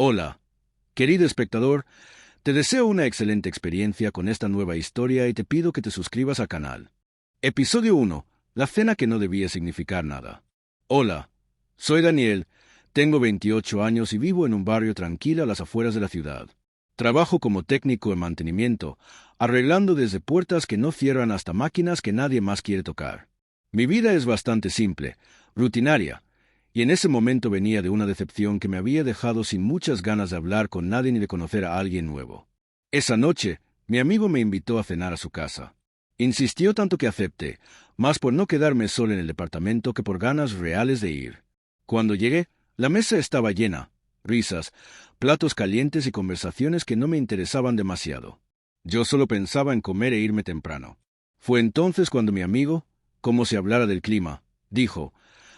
Hola, querido espectador, te deseo una excelente experiencia con esta nueva historia y te pido que te suscribas al canal. Episodio 1. La cena que no debía significar nada. Hola, soy Daniel, tengo 28 años y vivo en un barrio tranquilo a las afueras de la ciudad. Trabajo como técnico en mantenimiento, arreglando desde puertas que no cierran hasta máquinas que nadie más quiere tocar. Mi vida es bastante simple, rutinaria, y en ese momento venía de una decepción que me había dejado sin muchas ganas de hablar con nadie ni de conocer a alguien nuevo. Esa noche, mi amigo me invitó a cenar a su casa. Insistió tanto que acepté, más por no quedarme solo en el departamento que por ganas reales de ir. Cuando llegué, la mesa estaba llena, risas, platos calientes y conversaciones que no me interesaban demasiado. Yo solo pensaba en comer e irme temprano. Fue entonces cuando mi amigo, como si hablara del clima, dijo: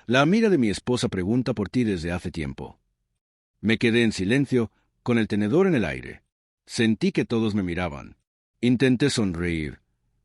«La amiga de mi esposa pregunta por ti desde hace tiempo». Me quedé en silencio, con el tenedor en el aire. Sentí que todos me miraban. Intenté sonreír,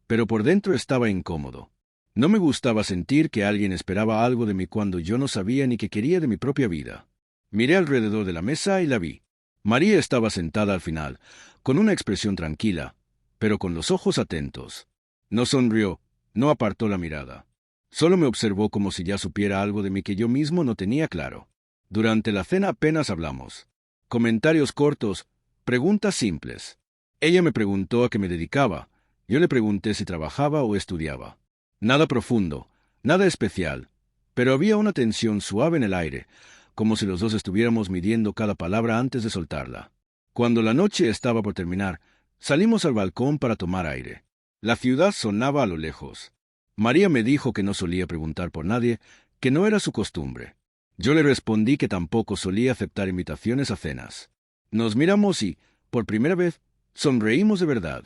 pero por dentro estaba incómodo. No me gustaba sentir que alguien esperaba algo de mí cuando yo no sabía ni qué quería de mi propia vida. Miré alrededor de la mesa y la vi. María estaba sentada al final, con una expresión tranquila, pero con los ojos atentos. No sonrió, no apartó la mirada. Solo me observó como si ya supiera algo de mí que yo mismo no tenía claro. Durante la cena apenas hablamos. Comentarios cortos, preguntas simples. Ella me preguntó a qué me dedicaba. Yo le pregunté si trabajaba o estudiaba. Nada profundo, nada especial, pero había una tensión suave en el aire, como si los dos estuviéramos midiendo cada palabra antes de soltarla. Cuando la noche estaba por terminar, salimos al balcón para tomar aire. La ciudad sonaba a lo lejos. María me dijo que no solía preguntar por nadie, que no era su costumbre. Yo le respondí que tampoco solía aceptar invitaciones a cenas. Nos miramos y, por primera vez, sonreímos de verdad.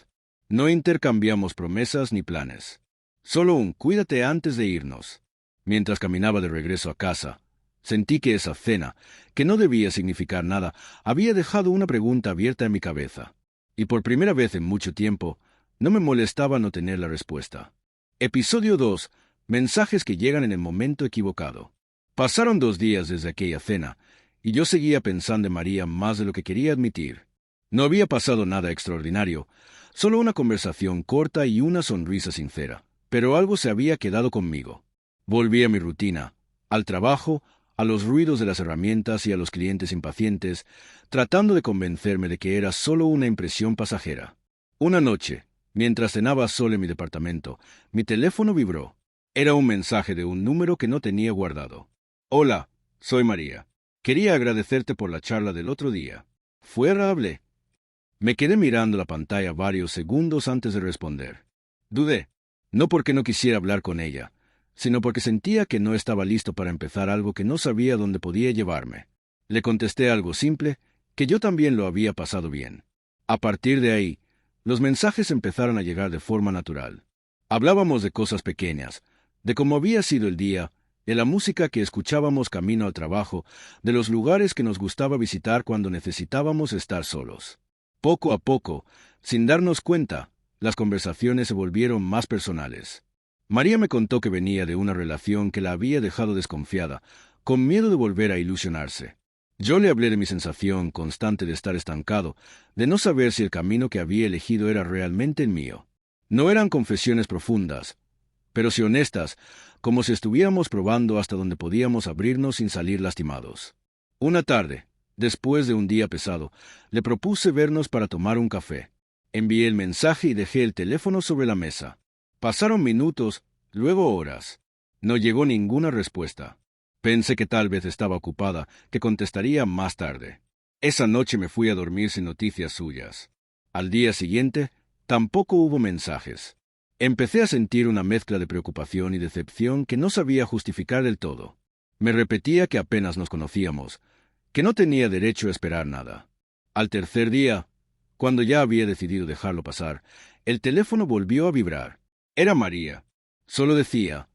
No intercambiamos promesas ni planes. Solo un cuídate antes de irnos. Mientras caminaba de regreso a casa, sentí que esa cena, que no debía significar nada, había dejado una pregunta abierta en mi cabeza. Y por primera vez en mucho tiempo, no me molestaba no tener la respuesta. Episodio 2. Mensajes que llegan en el momento equivocado. Pasaron 2 días desde aquella cena, y yo seguía pensando en María más de lo que quería admitir. No había pasado nada extraordinario, solo una conversación corta y una sonrisa sincera, pero algo se había quedado conmigo. Volví a mi rutina, al trabajo, a los ruidos de las herramientas y a los clientes impacientes, tratando de convencerme de que era solo una impresión pasajera. Una noche, mientras cenaba solo en mi departamento, mi teléfono vibró. Era un mensaje de un número que no tenía guardado. «Hola, soy María. Quería agradecerte por la charla del otro día. Fue agradable». Me quedé mirando la pantalla varios segundos antes de responder. Dudé, no porque no quisiera hablar con ella, sino porque sentía que no estaba listo para empezar algo que no sabía dónde podía llevarme. Le contesté algo simple, que yo también lo había pasado bien. A partir de ahí, los mensajes empezaron a llegar de forma natural. Hablábamos de cosas pequeñas, de cómo había sido el día, de la música que escuchábamos camino al trabajo, de los lugares que nos gustaba visitar cuando necesitábamos estar solos. Poco a poco, sin darnos cuenta, las conversaciones se volvieron más personales. María me contó que venía de una relación que la había dejado desconfiada, con miedo de volver a ilusionarse. Yo le hablé de mi sensación constante de estar estancado, de no saber si el camino que había elegido era realmente el mío. No eran confesiones profundas, pero sí honestas, como si estuviéramos probando hasta dónde podíamos abrirnos sin salir lastimados. Una tarde, después de un día pesado, le propuse vernos para tomar un café. Envié el mensaje y dejé el teléfono sobre la mesa. Pasaron minutos, luego horas. No llegó ninguna respuesta. Pensé que tal vez estaba ocupada, que contestaría más tarde. Esa noche me fui a dormir sin noticias suyas. Al día siguiente, tampoco hubo mensajes. Empecé a sentir una mezcla de preocupación y decepción que no sabía justificar del todo. Me repetía que apenas nos conocíamos, que no tenía derecho a esperar nada. Al tercer día, cuando ya había decidido dejarlo pasar, el teléfono volvió a vibrar. Era María. Solo decía: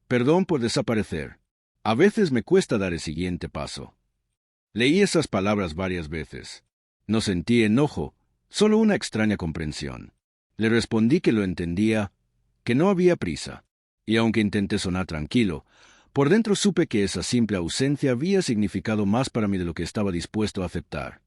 «Perdón por desaparecer. A veces me cuesta dar el siguiente paso». Leí esas palabras varias veces. No sentí enojo, solo una extraña comprensión. Le respondí que lo entendía, que no había prisa. Y aunque intenté sonar tranquilo, por dentro supe que esa simple ausencia había significado más para mí de lo que estaba dispuesto a aceptar.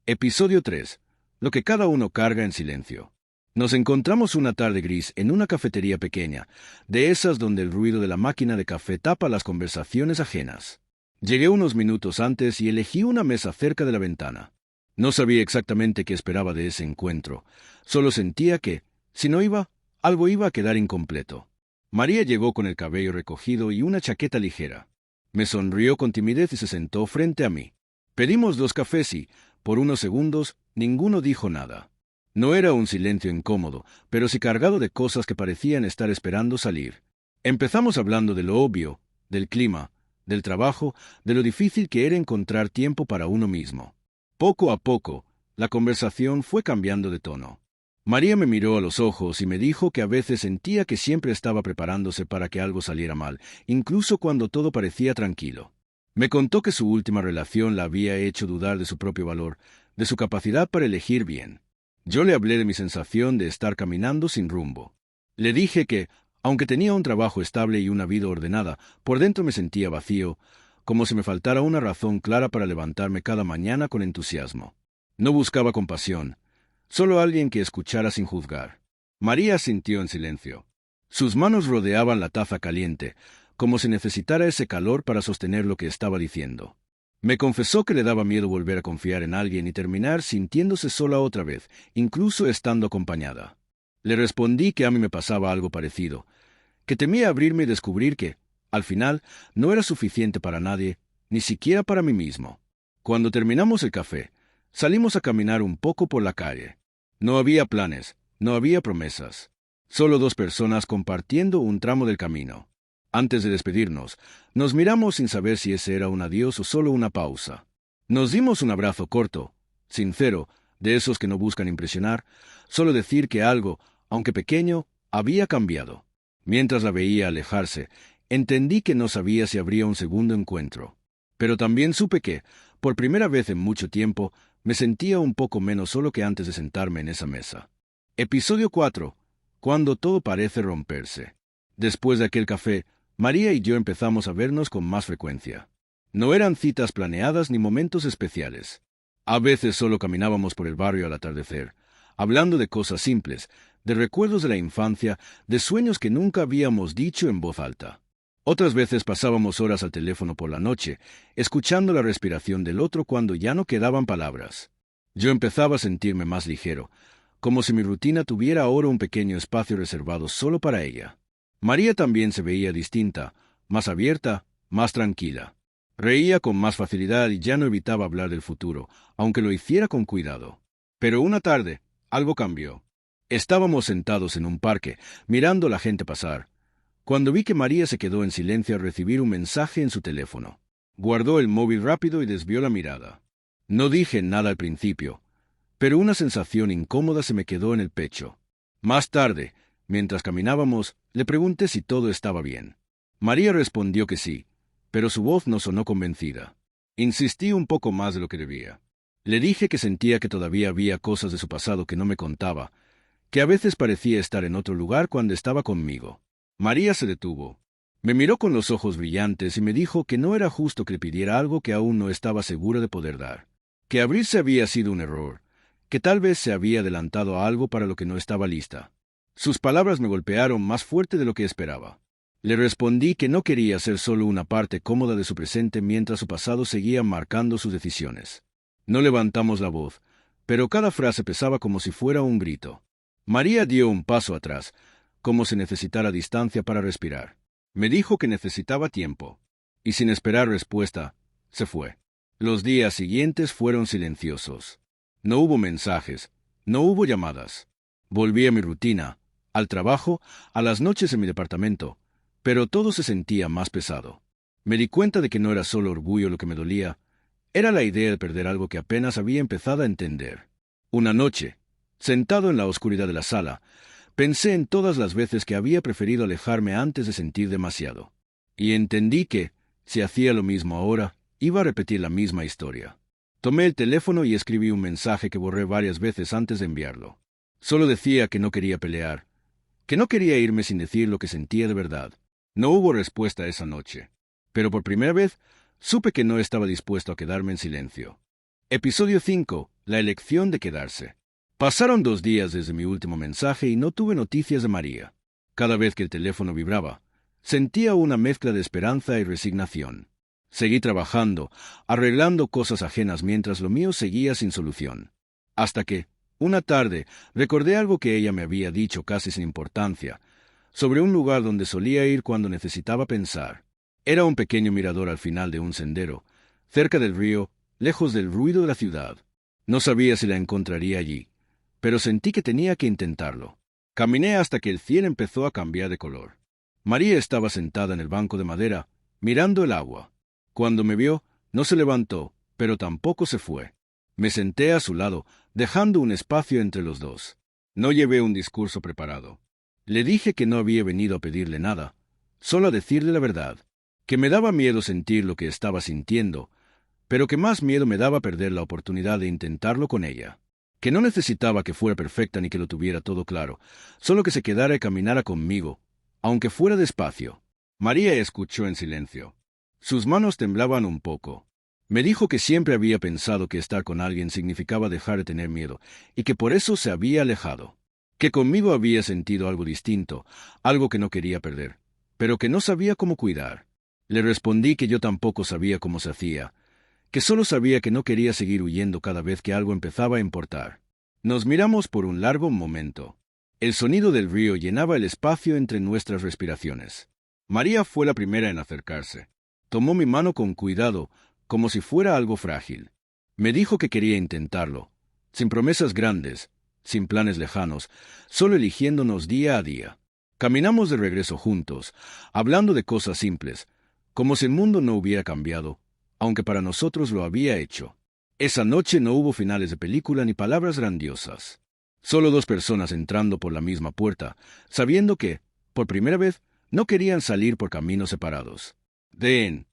Episodio 3. Lo que cada uno carga en silencio. Nos encontramos una tarde gris en una cafetería pequeña, de esas donde el ruido de la máquina de café tapa las conversaciones ajenas. Llegué unos minutos antes y elegí una mesa cerca de la ventana. No sabía exactamente qué esperaba de ese encuentro, solo sentía que, si no iba, algo iba a quedar incompleto. María llegó con el cabello recogido y una chaqueta ligera. Me sonrió con timidez y se sentó frente a mí. Pedimos 2 cafés y, por unos segundos, ninguno dijo nada. No era un silencio incómodo, pero sí cargado de cosas que parecían estar esperando salir. Empezamos hablando de lo obvio, del clima, del trabajo, de lo difícil que era encontrar tiempo para uno mismo. Poco a poco, la conversación fue cambiando de tono. María me miró a los ojos y me dijo que a veces sentía que siempre estaba preparándose para que algo saliera mal, incluso cuando todo parecía tranquilo. Me contó que su última relación la había hecho dudar de su propio valor, de su capacidad para elegir bien. Yo le hablé de mi sensación de estar caminando sin rumbo. Le dije que, aunque tenía un trabajo estable y una vida ordenada, por dentro me sentía vacío, como si me faltara una razón clara para levantarme cada mañana con entusiasmo. No buscaba compasión, solo alguien que escuchara sin juzgar. María sintió en silencio. Sus manos rodeaban la taza caliente, como si necesitara ese calor para sostener lo que estaba diciendo. Me confesó que le daba miedo volver a confiar en alguien y terminar sintiéndose sola otra vez, incluso estando acompañada. Le respondí que a mí me pasaba algo parecido, que temía abrirme y descubrir que, al final, no era suficiente para nadie, ni siquiera para mí mismo. Cuando terminamos el café, salimos a caminar un poco por la calle. No había planes, no había promesas. Solo 2 personas compartiendo un tramo del camino. Antes de despedirnos, nos miramos sin saber si ese era un adiós o solo una pausa. Nos dimos un abrazo corto, sincero, de esos que no buscan impresionar, solo decir que algo, aunque pequeño, había cambiado. Mientras la veía alejarse, entendí que no sabía si habría un segundo encuentro. Pero también supe que, por primera vez en mucho tiempo, me sentía un poco menos solo que antes de sentarme en esa mesa. Episodio 4. Cuando todo parece romperse. Después de aquel café, María y yo empezamos a vernos con más frecuencia. No eran citas planeadas ni momentos especiales. A veces solo caminábamos por el barrio al atardecer, hablando de cosas simples, de recuerdos de la infancia, de sueños que nunca habíamos dicho en voz alta. Otras veces pasábamos horas al teléfono por la noche, escuchando la respiración del otro cuando ya no quedaban palabras. Yo empezaba a sentirme más ligero, como si mi rutina tuviera ahora un pequeño espacio reservado solo para ella. María también se veía distinta, más abierta, más tranquila. Reía con más facilidad y ya no evitaba hablar del futuro, aunque lo hiciera con cuidado. Pero una tarde, algo cambió. Estábamos sentados en un parque, mirando a la gente pasar, cuando vi que María se quedó en silencio al recibir un mensaje en su teléfono. Guardó el móvil rápido y desvió la mirada. No dije nada al principio, pero una sensación incómoda se me quedó en el pecho. Más tarde, mientras caminábamos, le pregunté si todo estaba bien. María respondió que sí, pero su voz no sonó convencida. Insistí un poco más de lo que debía. Le dije que sentía que todavía había cosas de su pasado que no me contaba, que a veces parecía estar en otro lugar cuando estaba conmigo. María se detuvo. Me miró con los ojos brillantes y me dijo que no era justo que le pidiera algo que aún no estaba segura de poder dar. Que abrirse había sido un error, que tal vez se había adelantado a algo para lo que no estaba lista. Sus palabras me golpearon más fuerte de lo que esperaba. Le respondí que no quería ser solo una parte cómoda de su presente mientras su pasado seguía marcando sus decisiones. No levantamos la voz, pero cada frase pesaba como si fuera un grito. María dio un paso atrás, como si necesitara distancia para respirar. Me dijo que necesitaba tiempo, y sin esperar respuesta, se fue. Los días siguientes fueron silenciosos. No hubo mensajes, no hubo llamadas. Volví a mi rutina, al trabajo, a las noches en mi departamento, pero todo se sentía más pesado. Me di cuenta de que no era solo orgullo lo que me dolía, era la idea de perder algo que apenas había empezado a entender. Una noche, sentado en la oscuridad de la sala, pensé en todas las veces que había preferido alejarme antes de sentir demasiado. Y entendí que, si hacía lo mismo ahora, iba a repetir la misma historia. Tomé el teléfono y escribí un mensaje que borré varias veces antes de enviarlo. Solo decía que no quería pelear, que no quería irme sin decir lo que sentía de verdad. No hubo respuesta esa noche, pero por primera vez supe que no estaba dispuesto a quedarme en silencio. Episodio 5. la elección de quedarse. Pasaron 2 días desde mi último mensaje y no tuve noticias de María. Cada vez que el teléfono vibraba, sentía una mezcla de esperanza y resignación. Seguí trabajando, arreglando cosas ajenas mientras lo mío seguía sin solución. Hasta que, una tarde, recordé algo que ella me había dicho casi sin importancia, sobre un lugar donde solía ir cuando necesitaba pensar. Era un pequeño mirador al final de un sendero, cerca del río, lejos del ruido de la ciudad. No sabía si la encontraría allí, pero sentí que tenía que intentarlo. Caminé hasta que el cielo empezó a cambiar de color. María estaba sentada en el banco de madera, mirando el agua. Cuando me vio, no se levantó, pero tampoco se fue. Me senté a su lado, dejando un espacio entre los dos. No llevé un discurso preparado. Le dije que no había venido a pedirle nada, solo a decirle la verdad, que me daba miedo sentir lo que estaba sintiendo, pero que más miedo me daba perder la oportunidad de intentarlo con ella. Que no necesitaba que fuera perfecta ni que lo tuviera todo claro, solo que se quedara y caminara conmigo, aunque fuera despacio. María escuchó en silencio. Sus manos temblaban un poco. Me dijo que siempre había pensado que estar con alguien significaba dejar de tener miedo, y que por eso se había alejado. Que conmigo había sentido algo distinto, algo que no quería perder, pero que no sabía cómo cuidar. Le respondí que yo tampoco sabía cómo se hacía, que solo sabía que no quería seguir huyendo cada vez que algo empezaba a importar. Nos miramos por un largo momento. El sonido del río llenaba el espacio entre nuestras respiraciones. María fue la primera en acercarse. Tomó mi mano con cuidado, como si fuera algo frágil. Me dijo que quería intentarlo, sin promesas grandes, sin planes lejanos, solo eligiéndonos día a día. Caminamos de regreso juntos, hablando de cosas simples, como si el mundo no hubiera cambiado, aunque para nosotros lo había hecho. Esa noche no hubo finales de película ni palabras grandiosas. Solo dos personas entrando por la misma puerta, sabiendo que, por primera vez, no querían salir por caminos separados. Den,